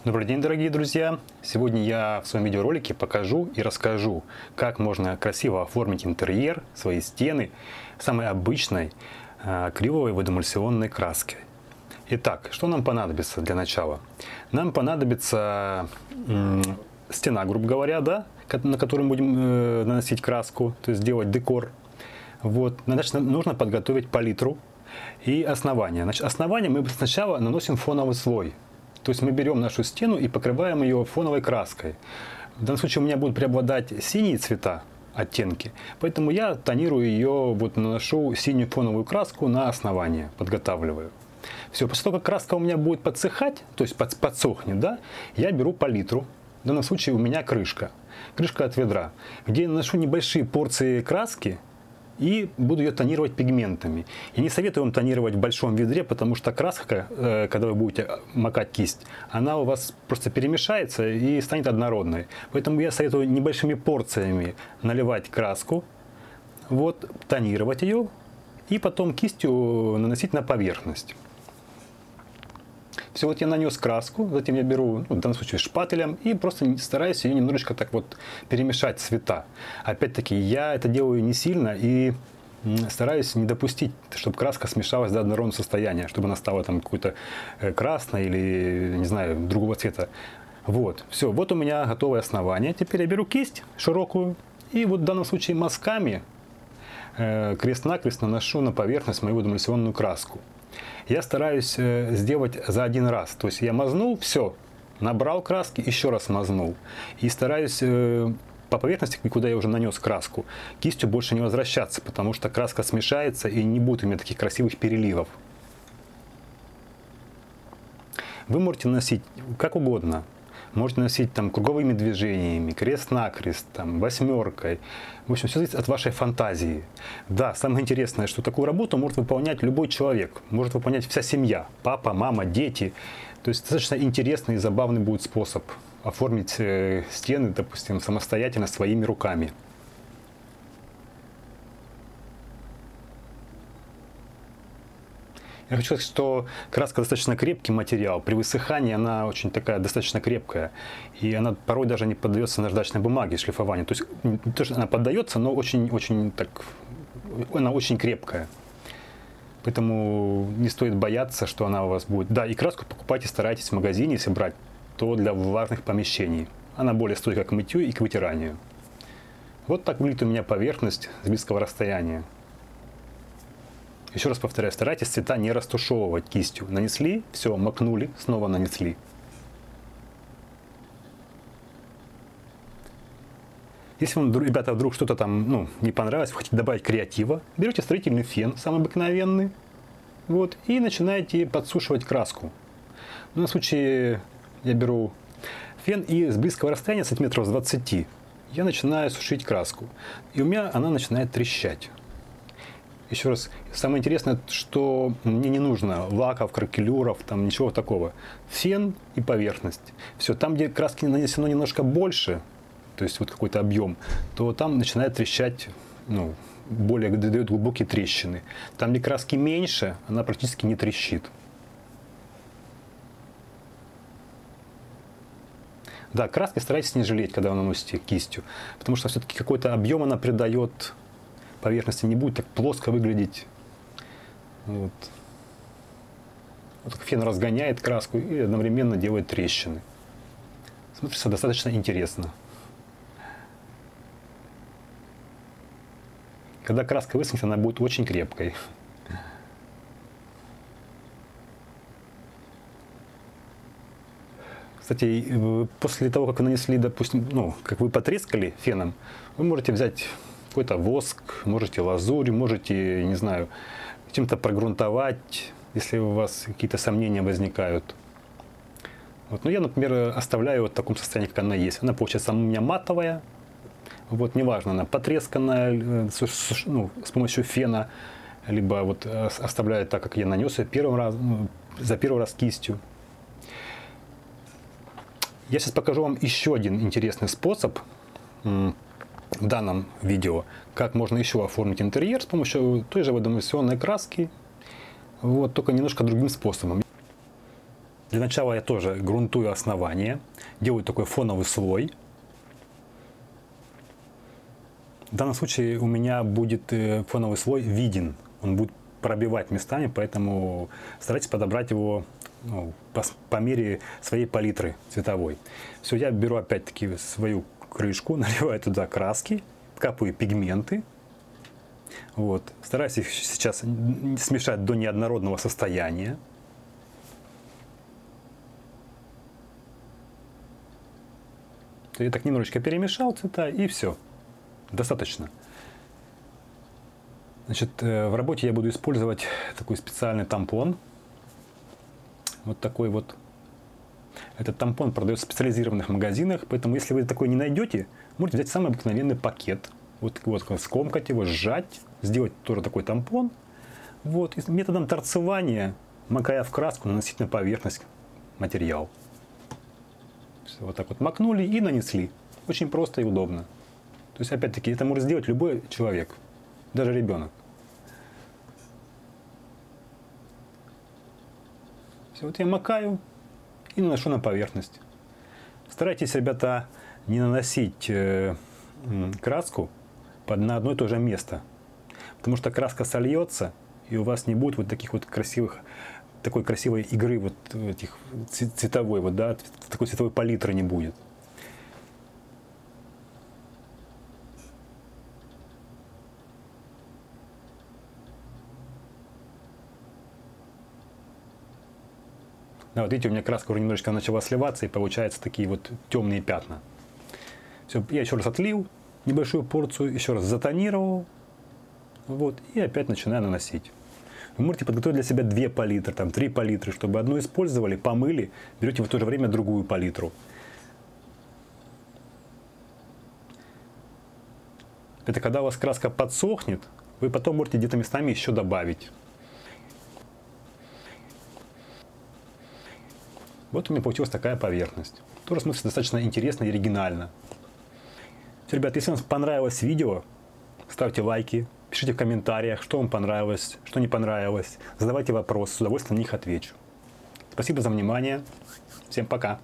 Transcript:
Добрый день, дорогие друзья! Сегодня я в своем видеоролике покажу и расскажу, как можно красиво оформить интерьер, свои стены самой обычной акриловой водоэмульсионной краской. Итак, что нам понадобится для начала? Нам понадобится стена, грубо говоря, да, на которую будем наносить краску, то есть делать декор. Вот. Значит, нужно подготовить палитру и основание. Значит, основание мы сначала наносим фоновый слой. То есть мы берем нашу стену и покрываем ее фоновой краской. В данном случае у меня будут преобладать синие цвета, оттенки. Поэтому я тонирую ее, вот наношу синюю фоновую краску на основание, подготавливаю. Все, после того, как краска у меня будет подсыхать, то есть подсохнет, да, я беру палитру. В данном случае у меня крышка от ведра, где я наношу небольшие порции краски и буду ее тонировать пигментами. Я не советую вам тонировать в большом ведре, потому что краска, когда вы будете макать кисть, она у вас просто перемешается и станет однородной. Поэтому я советую небольшими порциями наливать краску, вот, тонировать ее и потом кистью наносить на поверхность. Все, вот я нанес краску, затем я беру, в данном случае шпателем, и просто стараюсь ее немножечко так вот перемешать цвета. Опять-таки, я это делаю не сильно и стараюсь не допустить, чтобы краска смешалась до однородного состояния, чтобы она стала там какой-то красной или, не знаю, другого цвета. Вот, все, вот у меня готовое основание. Теперь я беру кисть широкую и вот в данном случае мазками крест-накрест наношу на поверхность мою водоэмульсионную краску. Я стараюсь сделать за один раз. То есть я мазнул, все, набрал краски, еще раз мазнул. И стараюсь по поверхности, куда я уже нанес краску, кистью больше не возвращаться, потому что краска смешается и не будет у меня таких красивых переливов. Вы можете наносить как угодно. Можете наносить там круговыми движениями, крест-накрест, там, восьмеркой. В общем, все зависит от вашей фантазии. Да, самое интересное, что такую работу может выполнять любой человек. Может выполнять вся семья. Папа, мама, дети. То есть достаточно интересный и забавный будет способ оформить стены, допустим, самостоятельно своими руками. Я хочу сказать, что краска достаточно крепкий материал. При высыхании она очень такая достаточно крепкая. И она порой даже не поддается наждачной бумаге, шлифованию. То есть не то, что она поддается, но она очень крепкая. Поэтому не стоит бояться, что она у вас будет. Да, и краску покупайте, старайтесь в магазине, если брать, то для влажных помещений. Она более стойка к мытью и к вытиранию. Вот так выглядит у меня поверхность с близкого расстояния. Еще раз повторяю, старайтесь цвета не растушевывать кистью. Нанесли, все, макнули, снова нанесли. Если вам, ребята, вдруг что-то там не понравилось, вы хотите добавить креатива, берете строительный фен, самый обыкновенный, вот, и начинаете подсушивать краску. В данном случае я беру фен и с близкого расстояния, сантиметров с 20, я начинаю сушить краску. И у меня она начинает трещать. Еще раз, самое интересное, что мне не нужно лаков, кракелюров, там ничего такого. Фен и поверхность. Все, там, где краски нанесено немножко больше, то есть вот какой-то объем, то там начинает трещать, более дает глубокие трещины. Там, где краски меньше, она практически не трещит. Да, краски старайтесь не жалеть, когда вы наносите кистью, потому что все-таки какой-то объем она придает поверхности, не будет так плоско выглядеть. Вот фен разгоняет краску и одновременно делает трещины. Смотрится достаточно интересно. Когда краска высохнет, она будет очень крепкой. Кстати, после того, как вы нанесли, допустим, как вы потрескали феном, вы можете взять какой-то воск, можете лазурь, можете, не знаю, чем-то прогрунтовать, если у вас какие-то сомнения возникают. Вот. Но я, например, оставляю вот в таком состоянии, как она есть. Она получается у меня матовая, вот, неважно, она потресканная с помощью фена, либо вот оставляю так, как я нанес ее за первый раз кистью. Я сейчас покажу вам еще один интересный способ в данном видео, как можно еще оформить интерьер с помощью той же водоэмульсионной краски, вот, только немножко другим способом. Для начала я тоже грунтую основание, делаю такой фоновый слой. В данном случае у меня будет фоновый слой виден, он будет пробивать местами, поэтому старайтесь подобрать его по мере своей палитры цветовой. Все, я беру опять-таки свою крышку, наливаю туда краски, капаю пигменты. Вот. Стараюсь их сейчас смешать до неоднородного состояния. Я так немножечко перемешал цвета, и все. Достаточно. Значит, в работе я буду использовать такой специальный тампон. Вот такой вот. Этот тампон продается в специализированных магазинах, поэтому если вы такой не найдете, можете взять самый обыкновенный пакет. Вот скомкать его, сжать, сделать тоже такой тампон. Вот, и методом торцевания, макая в краску, наносить на поверхность материал. Все, вот так вот макнули и нанесли. Очень просто и удобно. То есть, опять-таки, это может сделать любой человек, даже ребенок. Все, вот я макаю и наношу на поверхность. Старайтесь, ребята, не наносить краску на одно и то же место, потому что краска сольется, и у вас не будет вот таких вот такой красивой игры вот этих цветовой, вот, да, такой цветовой палитры не будет. Да, вот видите, у меня краска уже немножечко начала сливаться, и получаются такие вот темные пятна. Все, я еще раз отлил небольшую порцию, еще раз затонировал, вот, и опять начинаю наносить. Вы можете подготовить для себя 2 палитры, там 3 палитры, чтобы одну использовали, помыли, берете в то же время другую палитру. Это когда у вас краска подсохнет, вы потом можете где-то местами еще добавить. Вот у меня получилась такая поверхность. Тоже смотрится достаточно интересно и оригинально. Все, ребят, если вам понравилось видео, ставьте лайки, пишите в комментариях, что вам понравилось, что не понравилось. Задавайте вопросы, с удовольствием на них отвечу. Спасибо за внимание. Всем пока.